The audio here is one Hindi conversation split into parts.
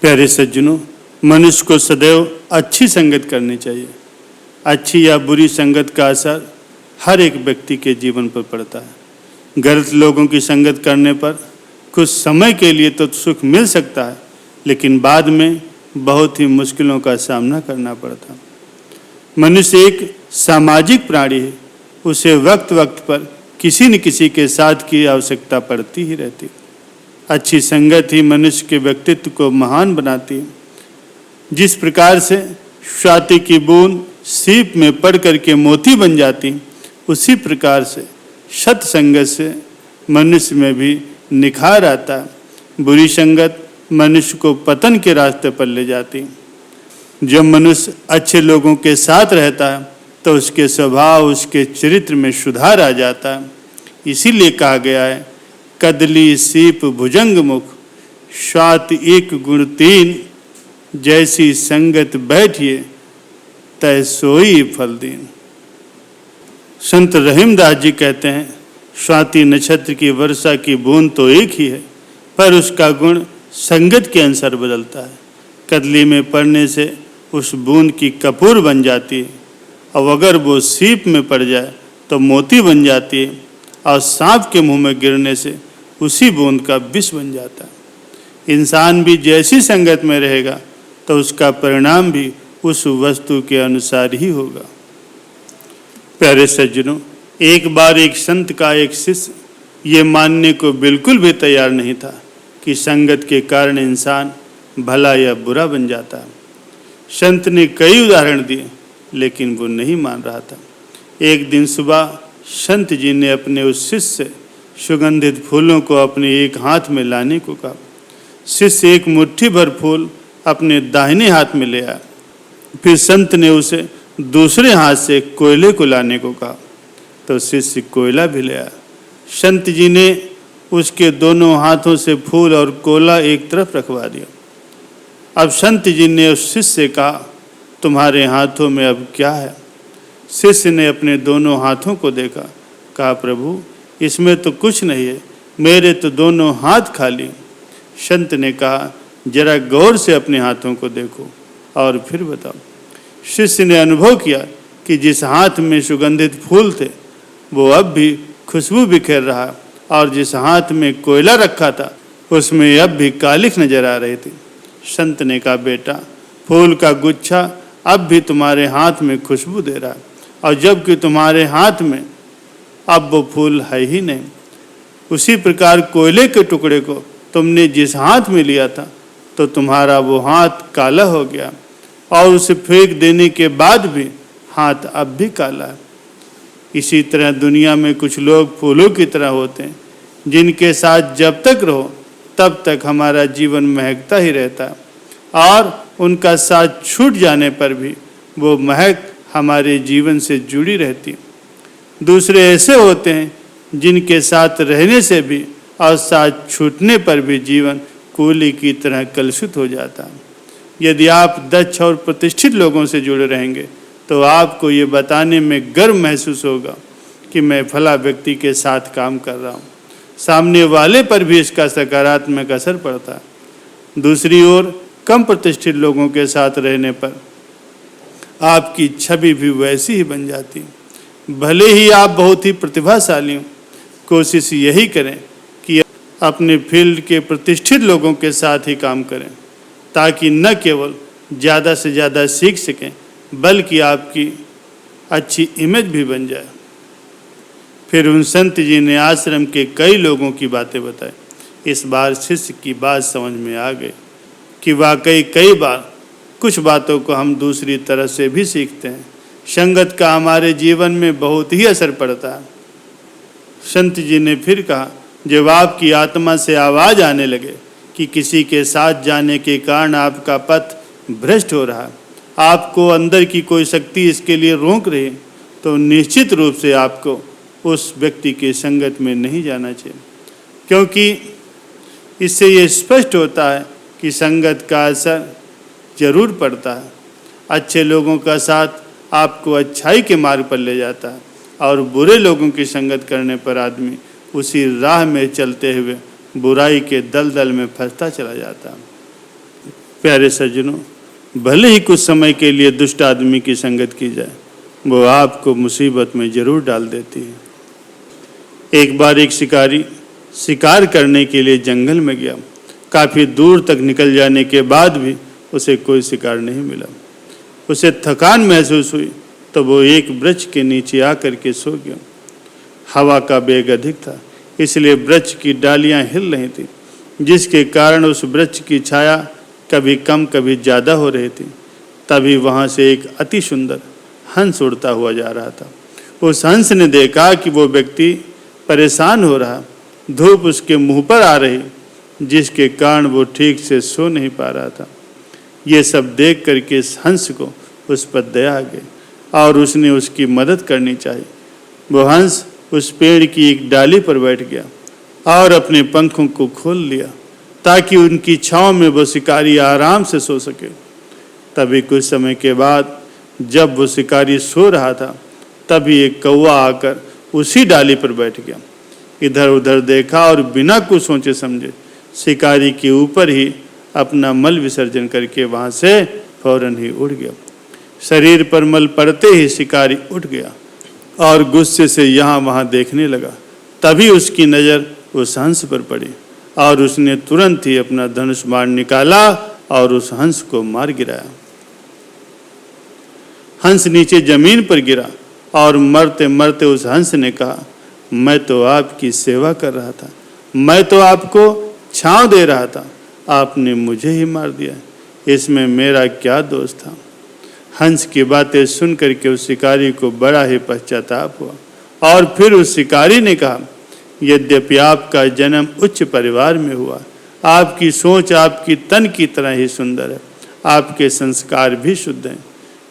प्यारे सज्जनों, मनुष्य को सदैव अच्छी संगत करनी चाहिए। अच्छी या बुरी संगत का असर हर एक व्यक्ति के जीवन पर पड़ता है। गलत लोगों की संगत करने पर कुछ समय के लिए तो सुख मिल सकता है, लेकिन बाद में बहुत ही मुश्किलों का सामना करना पड़ता है। मनुष्य एक सामाजिक प्राणी है, उसे वक्त वक्त पर किसी न किसी के साथ की आवश्यकता पड़ती ही रहती है। अच्छी संगत ही मनुष्य के व्यक्तित्व को महान बनाती है। जिस प्रकार से स्वाति की बूंद सीप में पड़ करके मोती बन जाती, उसी प्रकार से सत संगत से मनुष्य में भी निखार आता है। बुरी संगत मनुष्य को पतन के रास्ते पर ले जाती। जब मनुष्य अच्छे लोगों के साथ रहता है तो उसके स्वभाव, उसके चरित्र में सुधार आ जाता है। इसीलिए कहा गया है, कदली सीप भुजंग मुख, स्वात एक गुण तीन, जैसी संगत बैठिए तय सोई फल दीन। संत रहीमदास जी कहते हैं, स्वाति नक्षत्र की वर्षा की बूंद तो एक ही है, पर उसका गुण संगत के अनुसार बदलता है। कदली में पड़ने से उस बूंद की कपूर बन जाती है, और अगर वो सीप में पड़ जाए तो मोती बन जाती है, और सांप के मुंह में गिरने से उसी बूंद का विष बन जाता है। इंसान भी जैसी संगत में रहेगा तो उसका परिणाम भी उस वस्तु के अनुसार ही होगा। प्यारे सज्जनों, एक बार एक संत का एक शिष्य ये मानने को बिल्कुल भी तैयार नहीं था कि संगत के कारण इंसान भला या बुरा बन जाता है। संत ने कई उदाहरण दिए, लेकिन वो नहीं मान रहा था। एक दिन सुबह संत जी ने अपने उस शिष्य से सुगंधित फूलों को अपने एक हाथ में लाने को कहा। शिष्य एक मुट्ठी भर फूल अपने दाहिने हाथ में ले आया। फिर संत ने उसे दूसरे हाथ से कोयले को लाने को कहा, तो शिष्य कोयला भी ले आया। संत जी ने उसके दोनों हाथों से फूल और कोयला एक तरफ रखवा दिया। अब संत जी ने उस शिष्य से कहा, तुम्हारे हाथों में अब क्या है? शिष्य ने अपने दोनों हाथों को देखा, कहा, प्रभु इसमें तो कुछ नहीं है, मेरे तो दोनों हाथ खाली। संत ने कहा, जरा गौर से अपने हाथों को देखो और फिर बताओ। शिष्य ने अनुभव किया कि जिस हाथ में सुगंधित फूल थे वो अब भी खुशबू बिखेर रहा, और जिस हाथ में कोयला रखा था उसमें अब भी कालिख नजर आ रही थी। संत ने कहा, बेटा फूल का गुच्छा अब भी तुम्हारे हाथ में खुशबू दे रहा है, और जबकि तुम्हारे हाथ में अब वो फूल है ही नहीं। उसी प्रकार कोयले के टुकड़े को तुमने जिस हाथ में लिया था तो तुम्हारा वो हाथ काला हो गया, और उसे फेंक देने के बाद भी हाथ अब भी काला है। इसी तरह दुनिया में कुछ लोग फूलों की तरह होते हैं, जिनके साथ जब तक रहो तब तक हमारा जीवन महकता ही रहता है, और उनका साथ छूट जाने पर भी वो महक हमारे जीवन से जुड़ी रहती है। दूसरे ऐसे होते हैं जिनके साथ रहने से भी और साथ छूटने पर भी जीवन कूली की तरह कलुषित हो जाता है। यदि आप दक्ष और प्रतिष्ठित लोगों से जुड़े रहेंगे तो आपको ये बताने में गर्व महसूस होगा कि मैं फला व्यक्ति के साथ काम कर रहा हूँ। सामने वाले पर भी इसका सकारात्मक असर पड़ता है। दूसरी ओर कम प्रतिष्ठित लोगों के साथ रहने पर आपकी छवि भी वैसी ही बन जाती है। भले ही आप बहुत ही प्रतिभाशाली हों, कोशिश यही करें कि अपने फील्ड के प्रतिष्ठित लोगों के साथ ही काम करें, ताकि न केवल ज़्यादा से ज़्यादा सीख सकें बल्कि आपकी अच्छी इमेज भी बन जाए। फिर उन संत जी ने आश्रम के कई लोगों की बातें बताई। इस बार शिष्य की बात समझ में आ गई कि वाकई कई बार कुछ बातों को हम दूसरी तरह से भी सीखते हैं। संगत का हमारे जीवन में बहुत ही असर पड़ता है। संत जी ने फिर कहा, जब आपकी आत्मा से आवाज़ आने लगे कि किसी के साथ जाने के कारण आपका पथ भ्रष्ट हो रहा है, आपको अंदर की कोई शक्ति इसके लिए रोक रही है, तो निश्चित रूप से आपको उस व्यक्ति के संगत में नहीं जाना चाहिए, क्योंकि इससे ये स्पष्ट होता है कि संगत का असर जरूर पड़ता है। अच्छे लोगों का साथ आपको अच्छाई के मार्ग पर ले जाता है, और बुरे लोगों की संगत करने पर आदमी उसी राह में चलते हुए बुराई के दलदल में फंसता चला जाता है। प्यारे सज्जनों, भले ही कुछ समय के लिए दुष्ट आदमी की संगत की जाए, वो आपको मुसीबत में जरूर डाल देती है। एक बार एक शिकारी शिकार करने के लिए जंगल में गया। काफ़ी दूर तक निकल जाने के बाद भी उसे कोई शिकार नहीं मिला। उसे थकान महसूस हुई तो वो एक वृक्ष के नीचे आकर के सो गया। हवा का वेग अधिक था, इसलिए वृक्ष की डालियां हिल रही थी, जिसके कारण उस वृक्ष की छाया कभी कम कभी ज़्यादा हो रही थी। तभी वहाँ से एक अति सुंदर हंस उड़ता हुआ जा रहा था। उस हंस ने देखा कि वो व्यक्ति परेशान हो रहा, धूप उसके मुंह पर आ रही, जिसके कारण वो ठीक से सो नहीं पा रहा था। ये सब देख करके इस हंस को उस पर दया आ गई और उसने उसकी मदद करनी चाहिए। वो हंस उस पेड़ की एक डाली पर बैठ गया और अपने पंखों को खोल लिया ताकि उनकी छांव में वो शिकारी आराम से सो सके। तभी कुछ समय के बाद जब वो शिकारी सो रहा था, तभी एक कौवा आकर उसी डाली पर बैठ गया। इधर उधर देखा और बिना कुछ सोचे समझे शिकारी के ऊपर ही अपना मल विसर्जन करके वहाँ से फौरन ही उड़ गया। शरीर पर मल पड़ते ही शिकारी उठ गया और गुस्से से यहाँ वहाँ देखने लगा। तभी उसकी नज़र उस हंस पर पड़ी और उसने तुरंत ही अपना धनुष बाण निकाला और उस हंस को मार गिराया। हंस नीचे जमीन पर गिरा और मरते मरते उस हंस ने कहा, मैं तो आपकी सेवा कर रहा था, मैं तो आपको छांव दे रहा था, आपने मुझे ही मार दिया, इसमें मेरा क्या दोष था। हंस की बातें सुन करके उस शिकारी को बड़ा ही पश्चाताप हुआ और फिर उस शिकारी ने कहा, यद्यपि आपका जन्म उच्च परिवार में हुआ, आपकी सोच आपकी तन की तरह ही सुंदर है, आपके संस्कार भी शुद्ध हैं,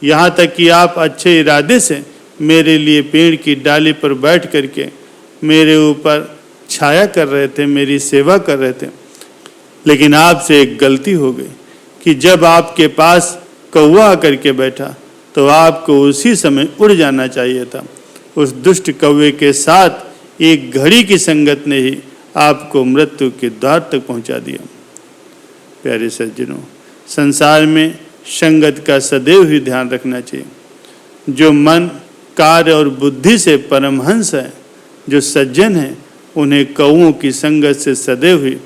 यहाँ तक कि आप अच्छे इरादे से मेरे लिए पेड़ की डाली पर बैठ करके मेरे ऊपर छाया कर रहे थे, मेरी सेवा कर रहे थे। लेकिन आपसे एक गलती हो गई कि जब आपके पास कौवा आकर के बैठा तो आपको उसी समय उड़ जाना चाहिए था। उस दुष्ट कौवे के साथ एक घड़ी की संगत ने ही आपको मृत्यु के द्वार तक पहुंचा दिया। प्यारे सज्जनों, संसार में संगत का सदैव ही ध्यान रखना चाहिए। जो मन, कार्य और बुद्धि से परमहंस है, जो सज्जन है, उन्हें कौओं की संगत से सदैव ही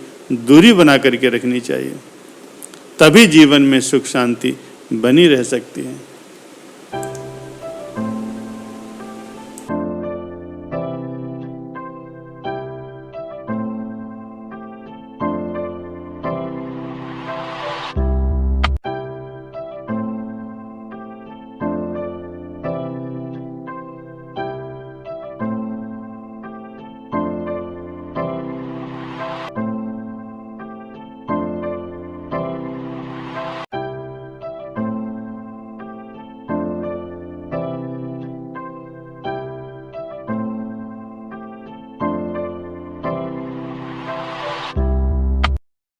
दूरी बना करके रखनी चाहिए। तभी जीवन में सुख शांति बनी रह सकती है।